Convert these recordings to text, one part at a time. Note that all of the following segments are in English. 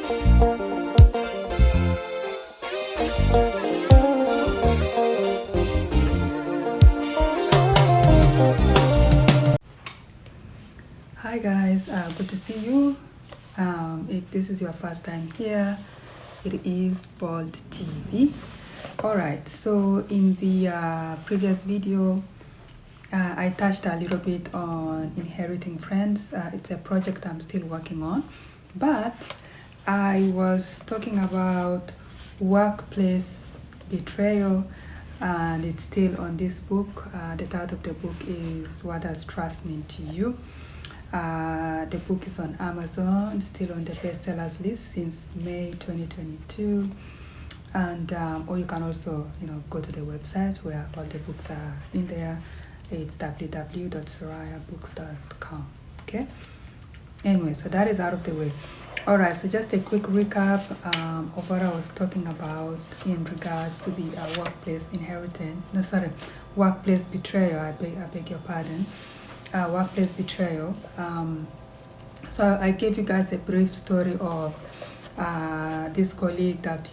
Hi guys, good to see you. If this is your first time here, it is Bold TV. Alright, so in the previous video, I touched a little bit on inheriting friends. It's a project I'm still working on, but I was talking about workplace betrayal, and it's still on this book. The title of the book is What Does Trust Mean to You? The book is on Amazon, still on the bestsellers list since May 2022, and or you can also go to the website where all the books are in there. It's www.sorayabooks.com. Okay, anyway, so that is out of the way. All right, so just a quick recap of what I was talking about in regards to the workplace betrayal. I beg your pardon. Workplace betrayal. So I gave you guys a brief story of this colleague that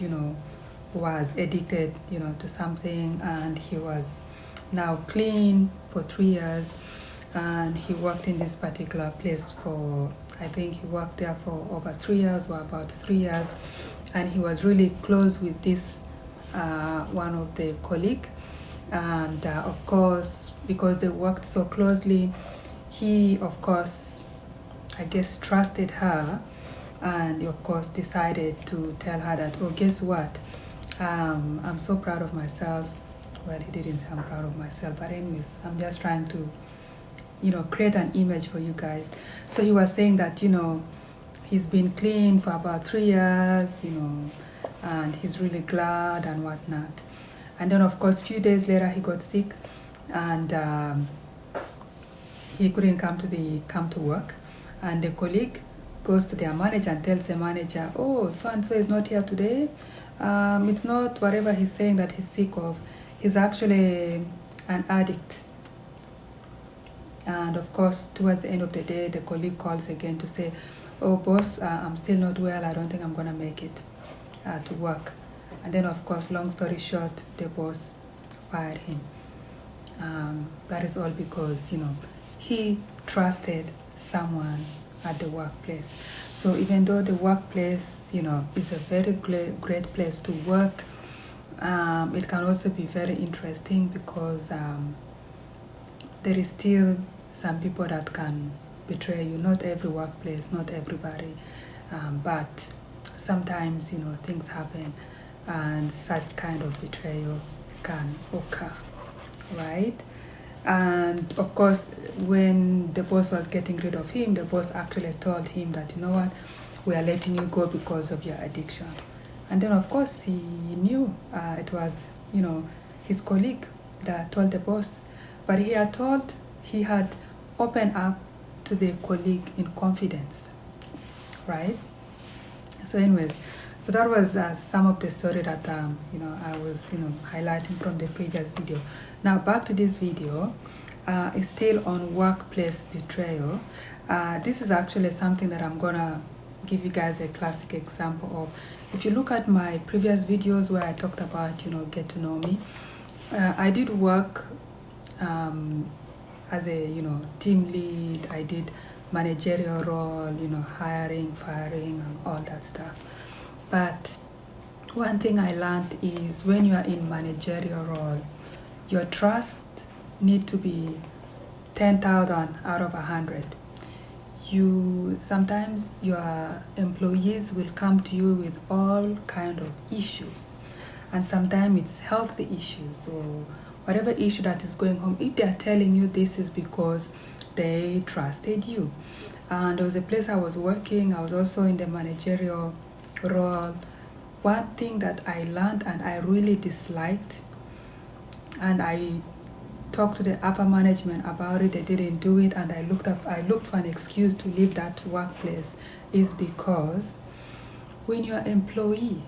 was addicted to something, and he was now clean for 3 years, and he worked in this particular place for, I think he worked there for over 3 years or about 3 years, and he was really close with this one of the colleague, and of course, because they worked so closely, he of course, I guess, trusted her, and of course decided to tell her that, oh, guess what, I'm so proud of myself. Well, he didn't say I'm proud of myself, but anyways, I'm just trying to create an image for you guys. So he was saying that he's been clean for about 3 years, and he's really glad and whatnot. And then of course, few days later he got sick, and he couldn't come to work, and the colleague goes to their manager and tells the manager, oh, so and so is not here today. It's not whatever he's saying that he's sick of. He's actually an addict. And of course, towards the end of the day, the colleague calls again to say, oh boss, I'm still not well, I don't think I'm gonna make it to work. And then of course, long story short, the boss fired him. That is all because he trusted someone at the workplace. So even though the workplace is a very great place to work, it can also be very interesting because there is still some people that can betray you. Not every workplace, not everybody, but sometimes things happen, and such kind of betrayal can occur, right? And of course, when the boss was getting rid of him, the boss actually told him that, you know what, we are letting you go because of your addiction. And then of course he knew it was his colleague that told the boss, but he had opened up to the colleague in confidence, right? So anyways, so that was some of the story that I was highlighting from the previous video. Now back to this video. It's still on workplace betrayal. This is actually something that I'm gonna give you guys a classic example of. If you look at my previous videos where I talked about get to know me, I did work as a team lead. I did managerial role, hiring, firing, and all that stuff. But one thing I learned is when you are in managerial role, your trust need to be 10,000 out of 100. Sometimes your employees will come to you with all kind of issues, and sometimes it's healthy issues or whatever issue that is going on. If they are telling you this is because they trusted you. And there was a place I was working, I was also in the managerial role. One thing that I learned and I really disliked, and I talked to the upper management about it, they didn't do it, and I looked for an excuse to leave that workplace, is because when your employee,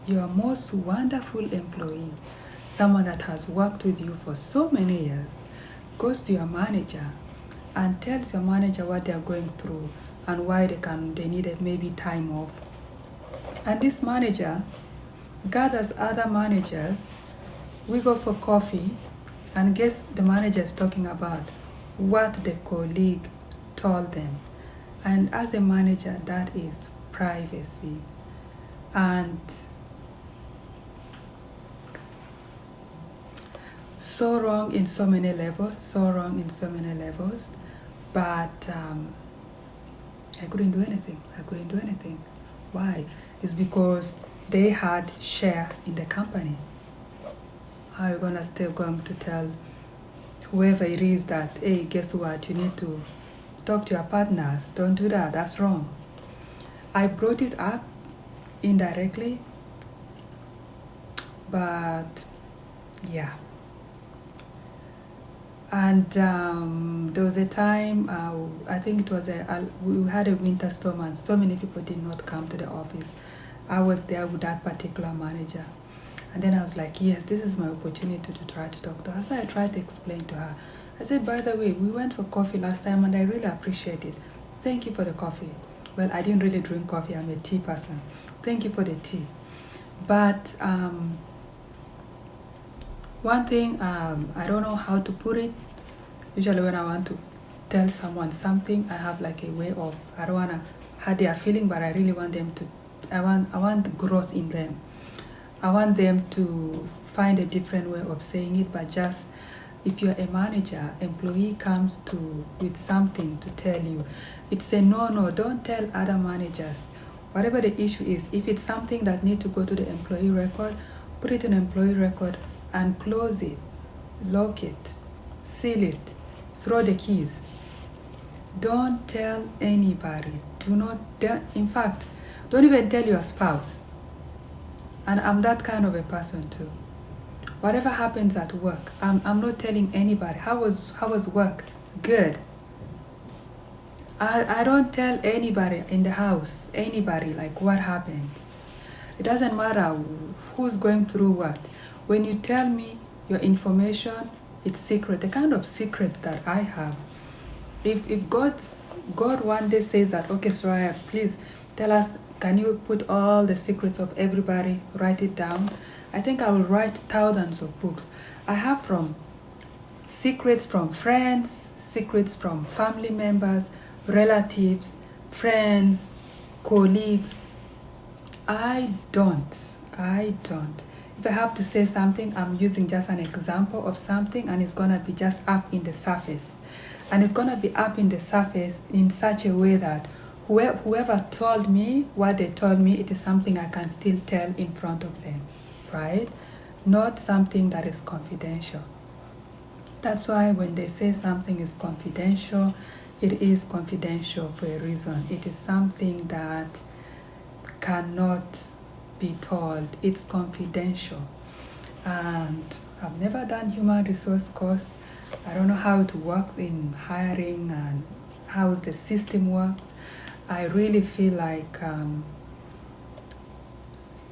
your most wonderful employee, someone that has worked with you for so many years, goes to your manager and tells your manager what they are going through and why they needed maybe time off, And this manager gathers other managers. We go for coffee, and guess the manager is talking about what the colleague told them. And as a manager, that is privacy. And so wrong in so many levels, but I couldn't do anything. Why? It's because they had share in the company. How are you still going to tell whoever it is that, hey, guess what, you need to talk to your partners? Don't do that, that's wrong. I brought it up indirectly, but yeah. And there was a time, I think it was we had a winter storm and so many people did not come to the office. I was there with that particular manager. And then I was like, yes, this is my opportunity to try to talk to her. So I tried to explain to her. I said, by the way, we went for coffee last time and I really appreciate it. Thank you for the coffee. Well, I didn't really drink coffee. I'm a tea person. Thank you for the tea. But one thing, I don't know how to put it. Usually when I want to tell someone something, I have like a way of, I don't want to hurt their feeling, but I really want them to, I want growth in them. I want them to find a different way of saying it, but just, if you're a manager, employee comes with something to tell you, it's a no, don't tell other managers. Whatever the issue is, if it's something that needs to go to the employee record, put it in employee record and close it, lock it, seal it, throw the keys. Don't tell anybody. In fact, don't even tell your spouse. And I'm that kind of a person too. Whatever happens at work, I'm not telling anybody. How was work? Good. I don't tell anybody in the house, like what happens. It doesn't matter who's going through what. When you tell me your information, it's secret. The kind of secrets that I have. If God one day says that, okay, Soraya, please tell us, can you put all the secrets of everybody, write it down? I think I will write thousands of books. I have from secrets from friends, secrets from family members, relatives, friends, colleagues. I don't. If I have to say something, I'm using just an example of something, and it's going to be just up in the surface. And it's going to be up in the surface in such a way that whoever told me what they told me, it is something I can still tell in front of them, right? Not something that is confidential. That's why when they say something is confidential, it is confidential for a reason. It is something that cannot be told. It's confidential. And I've never done human resource course. I don't know how it works in hiring and how the system works. I really feel like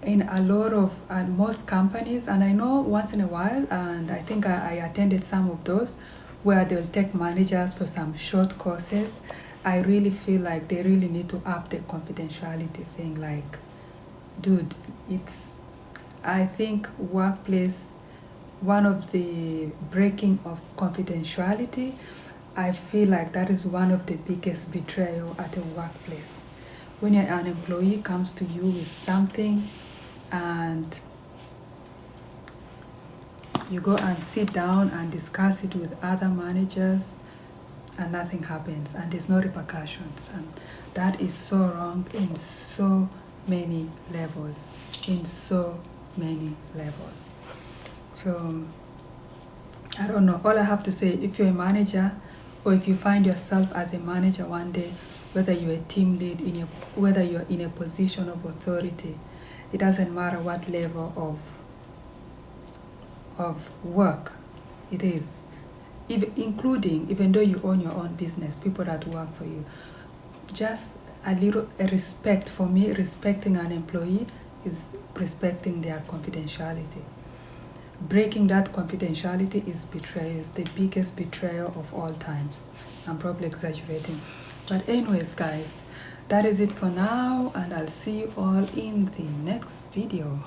in a lot of most companies, and I know once in a while, and I think I attended some of those where they'll take managers for some short courses. I really feel like they really need to up the confidentiality thing. Like, dude, I think workplace, one of the breaking of confidentiality, I feel like that is one of the biggest betrayal at a workplace. When an employee comes to you with something and you go and sit down and discuss it with other managers and nothing happens and there's no repercussions, and that is so wrong in so many levels. So I don't know. All I have to say, if you're a manager, or if you find yourself as a manager one day, whether you're a team lead, whether you're in a position of authority, it doesn't matter what level of work it is, even though you own your own business, people that work for you, just a respect. For me, respecting an employee is respecting their confidentiality. Breaking that confidentiality is betrayal. It's the biggest betrayal of all times. I'm probably exaggerating. But anyways, guys, That is it for now, and I'll see you all in the next video.